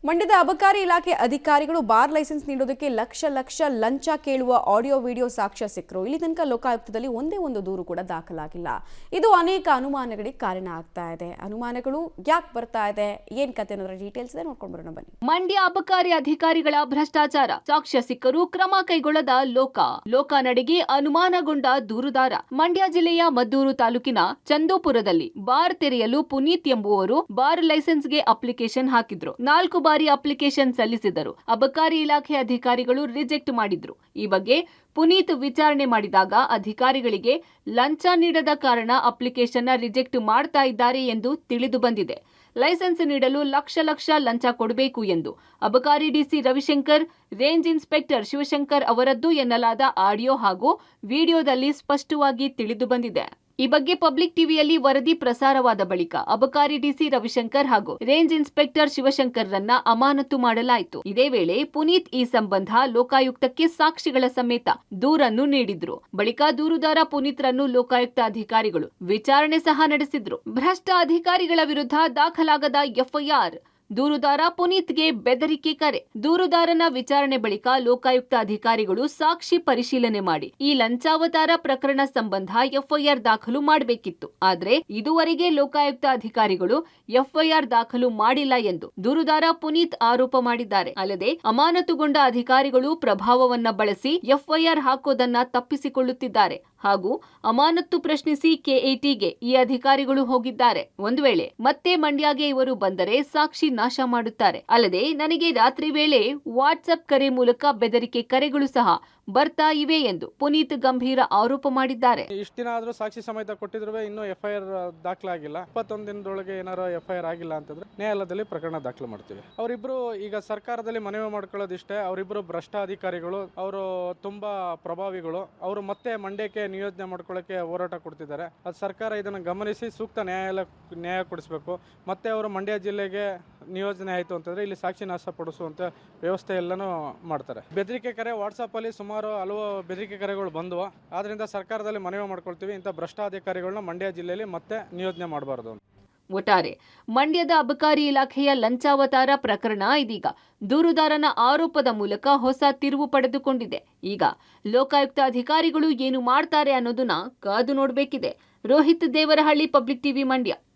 ಮಂಡ್ಯದ ಅಬಕಾರಿ ಇಲಾಖೆ ಅಧಿಕಾರಿಗಳು ಬಾರ್ ಲೈಸೆನ್ಸ್ ನೀಡೋದಕ್ಕೆ ಲಕ್ಷ ಲಂಚ ಕೇಳುವ ಆಡಿಯೋ ವಿಡಿಯೋ ಸಾಕ್ಷ್ಯ ಸಿಕ್ಕರು. ಇಲ್ಲಿ ತನಕ ಲೋಕಾಯುಕ್ತದಲ್ಲಿ ಒಂದೇ ಒಂದು ದೂರು ಕೂಡ ದಾಖಲಾಗಿಲ್ಲ. ಇದು ಅನೇಕ ಅನುಮಾನಗಳಿಗೆ ಕಾರಣ ಆಗ್ತಾ ಇದೆ. ಅನುಮಾನಗಳು ಯಾಕೆ ಬರ್ತಾ ಇದೆ, ಏನ್ ಕತೆ ಅನ್ನೋದ್ರ ಡೀಟೇಲ್ಸ್ ಇದೆ, ನೋಡ್ಕೊಂಡು ಬರೋಣ ಬನ್ನಿ. ಮಂಡ್ಯ ಅಬಕಾರಿ ಅಧಿಕಾರಿಗಳ ಭ್ರಷ್ಟಾಚಾರ, ಸಾಕ್ಷ್ಯ ಸಿಕ್ಕರೂ ಕ್ರಮ ಕೈಗೊಳ್ಳದ ಲೋಕ ನಡೆಗೆ ಅನುಮಾನಗೊಂಡ ದೂರುದಾರ. ಮಂಡ್ಯ ಜಿಲ್ಲೆಯ ಮದ್ದೂರು ತಾಲೂಕಿನ ಚಂದೋಪುರದಲ್ಲಿ ಬಾರ್ ತೆರೆಯಲು ಪುನೀತ್ ಎಂಬುವರು ಬಾರ್ ಲೈಸೆನ್ಸ್ಗೆ ಅಪ್ಲಿಕೇಶನ್ ಹಾಕಿದ್ರು. 4 ಬಾರಿ ಅಪ್ಲಿಕೇಶನ್ ಸಲ್ಲಿಸಿದರು. ಅಬಕಾರಿ ಇಲಾಖೆ ಅಧಿಕಾರಿಗಳು ರಿಜೆಕ್ಟ್ ಮಾಡಿದ್ರು. ಈ ಬಗ್ಗೆ ಪುನೀತ್ ವಿಚಾರಣೆ ಮಾಡಿದಾಗ ಅಧಿಕಾರಿಗಳಿಗೆ ಲಂಚ ನೀಡದ ಕಾರಣ ಅಪ್ಲಿಕೇಶನ್ ರಿಜೆಕ್ಟ್ ಮಾಡ್ತಾ ಇದ್ದಾರೆ ಎಂದು ತಿಳಿದು ಬಂದಿದೆ. ಲೈಸೆನ್ಸ್ ನೀಡಲು ಲಕ್ಷ ಲಂಚ ಕೊಡಬೇಕು ಎಂದು ಅಬಕಾರಿ DC Ravishankar, range inspector Shivashankar ಅವರದ್ದು ಎನ್ನಲಾದ ಆಡಿಯೋ ಹಾಗೂ ವಿಡಿಯೋದಲ್ಲಿ ಸ್ಪಷ್ಟವಾಗಿ ತಿಳಿದು ಬಂದಿದೆ. ಈ ಬಗ್ಗೆ ಪಬ್ಲಿಕ್ ಟಿವಿಯಲ್ಲಿ ವರದಿ ಪ್ರಸಾರವಾದ ಬಳಿಕ ಅಬಕಾರಿ ಡಿಸಿ ರವಿಶಂಕರ್ ಹಾಗೂ ರೇಂಜ್ ಇನ್ಸ್ಪೆಕ್ಟರ್ ಶಿವಶಂಕರ್ರನ್ನ ಅಮಾನತು ಮಾಡಲಾಯಿತು. ಇದೇ ವೇಳೆ ಪುನೀತ್ ಈ ಸಂಬಂಧ ಲೋಕಾಯುಕ್ತಕ್ಕೆ ಸಾಕ್ಷಿಗಳ ಸಮೇತ ದೂರನ್ನು ನೀಡಿದ್ರು. ಬಳಿಕ ದೂರುದಾರ ಪುನೀತ್ರನ್ನು ಲೋಕಾಯುಕ್ತ ಅಧಿಕಾರಿಗಳು ವಿಚಾರಣೆ ಸಹ ನಡೆಸಿದ್ರು. ಭ್ರಷ್ಟ ಅಧಿಕಾರಿಗಳ ವಿರುದ್ಧ ದಾಖಲಾಗದ ಎಫ್ಐಆರ್, ದೂರುದಾರ ಪುನೀತ್ಗೆ ಬೆದರಿಕೆ ಕರೆ. ದೂರುದಾರನ ವಿಚಾರಣೆ ಬಳಿಕ ಲೋಕಾಯುಕ್ತ ಅಧಿಕಾರಿಗಳು ಸಾಕ್ಷಿ ಪರಿಶೀಲನೆ ಮಾಡಿ ಈ ಲಂಚಾವತಾರ ಪ್ರಕರಣ ಸಂಬಂಧ ಎಫ್ಐಆರ್ ದಾಖಲು ಮಾಡಬೇಕಿತ್ತು. ಆದ್ರೆ ಇದುವರೆಗೆ ಲೋಕಾಯುಕ್ತ ಅಧಿಕಾರಿಗಳು ಎಫ್ಐಆರ್ ದಾಖಲು ಮಾಡಿಲ್ಲ ಎಂದು ದೂರುದಾರ ಪುನೀತ್ ಆರೋಪ ಮಾಡಿದ್ದಾರೆ. ಅಲ್ಲದೆ ಅಮಾನತುಗೊಂಡ ಅಧಿಕಾರಿಗಳು ಪ್ರಭಾವವನ್ನ ಬಳಸಿ ಎಫ್ಐಆರ್ ಹಾಕೋದನ್ನ ತಪ್ಪಿಸಿಕೊಳ್ಳುತ್ತಿದ್ದಾರೆ ಹಾಗೂ ಅಮಾನತ್ತು ಪ್ರಶ್ನಿಸಿ ಕೆಎಟಿಗೆ ಈ ಅಧಿಕಾರಿಗಳು ಹೋಗಿದ್ದಾರೆ. ಒಂದು ವೇಳೆ ಮತ್ತೆ ಮಂಡ್ಯಗೆ ಇವರು ಬಂದರೆ ಸಾಕ್ಷಿ ನಾಶ ಮಾಡುತ್ತಾರೆ. ಅಲ್ಲದೆ ನನಗೆ ರಾತ್ರಿ ವೇಳೆ ವಾಟ್ಸ್ಆಪ್ ಕರೆ ಮೂಲಕ ಬೆದರಿಕೆ ಕರೆಗಳು ಸಹ ಬರ್ತಾ ಇವೆ ಎಂದು ಪುನೀತ್ ಗಂಭೀರ ಆರೋಪ ಮಾಡಿದ್ದಾರೆ. ಇಷ್ಟು ದಿನ ಆದ್ರೂ ಸಾಕ್ಷಿ ಸಮೇತ ಕೊಟ್ಟಿದ್ರು ಇನ್ನೂ ಎಫ್ಐಆರ್ ದಾಖಲಾಗಿಲ್ಲ. 21 ದಿನದೊಳಗೆ ಏನಾರು ಎಫ್ಐಆರ್ ಆಗಿಲ್ಲ ಅಂತಂದ್ರೆ ನ್ಯಾಯಾಲಯದಲ್ಲಿ ಪ್ರಕರಣ ದಾಖಲು ಮಾಡ್ತೀವಿ. ಅವರಿಬ್ರು ಈಗ ಸರ್ಕಾರದಲ್ಲಿ ಮನವಿ ಮಾಡ್ಕೊಳ್ಳೋದಿಷ್ಟೇ, ಅವರಿಬ್ರು ಭ್ರಷ್ಟ ಅಧಿಕಾರಿಗಳು, ಅವರು ತುಂಬಾ ಪ್ರಭಾವಿಗಳು. ಅವರು ಮತ್ತೆ ಮಂಡ್ಯಕ್ಕೆ ನಿಯೋಜನೆ ಮಾಡ್ಕೊಳ್ಳೋಕೆ ಹೋರಾಟ ಕೊಡ್ತಿದ್ದಾರೆ. ಅದು ಸರ್ಕಾರ ಇದನ್ನು ಗಮನಿಸಿ ಸೂಕ್ತ ನ್ಯಾಯ ಕೊಡಿಸಬೇಕು. ಮತ್ತೆ ಅವರು ಮಂಡ್ಯ ಜಿಲ್ಲೆಗೆ ನಿಯೋಜನೆ ಆಯಿತು ಅಂತಂದ್ರೆ ಇಲ್ಲಿ ಸಾಕ್ಷಿ ನಾಶ ಪಡಿಸುವಂತ ವ್ಯವಸ್ಥೆ ಎಲ್ಲನೂ ಮಾಡ್ತಾರೆ. ಬೆದರಿಕೆ ಕರೆ ವಾಟ್ಸಾಪ್ ಅಲ್ಲಿ ಸುಮಾರು ಹಲವು ಬೆದರಿಕೆ ಕರೆಗಳು ಬಂದವು. ಆದ್ರಿಂದ ಸರ್ಕಾರದಲ್ಲಿ ಮನವಿ ಮಾಡ್ಕೊಳ್ತೀವಿ, ಇಂಥ ಭ್ರಷ್ಟ ಅಧಿಕಾರಿಗಳನ್ನ ಮಂಡ್ಯ ಜಿಲ್ಲೆಯಲ್ಲಿ ಮತ್ತೆ ನಿಯೋಜನೆ ಮಾಡಬಾರದು. ಒಟ್ಟಾರೆ ಮಂಡ್ಯದ ಅಬಕಾರಿ ಇಲಾಖೆಯ ಲಂಚಾವತಾರ ಪ್ರಕರಣ ಇದೀಗ ದೂರುದಾರನ ಆರೋಪದ ಮೂಲಕ ಹೊಸ ತಿರುವು ಪಡೆದುಕೊಂಡಿದೆ. ಈಗ ಲೋಕಾಯುಕ್ತ ಅಧಿಕಾರಿಗಳು ಏನು ಮಾಡ್ತಾರೆ ಅನ್ನೋದನ್ನ ಕಾದು ನೋಡಬೇಕಿದೆ. Rohit Devarahalli, Public TV, Mandya.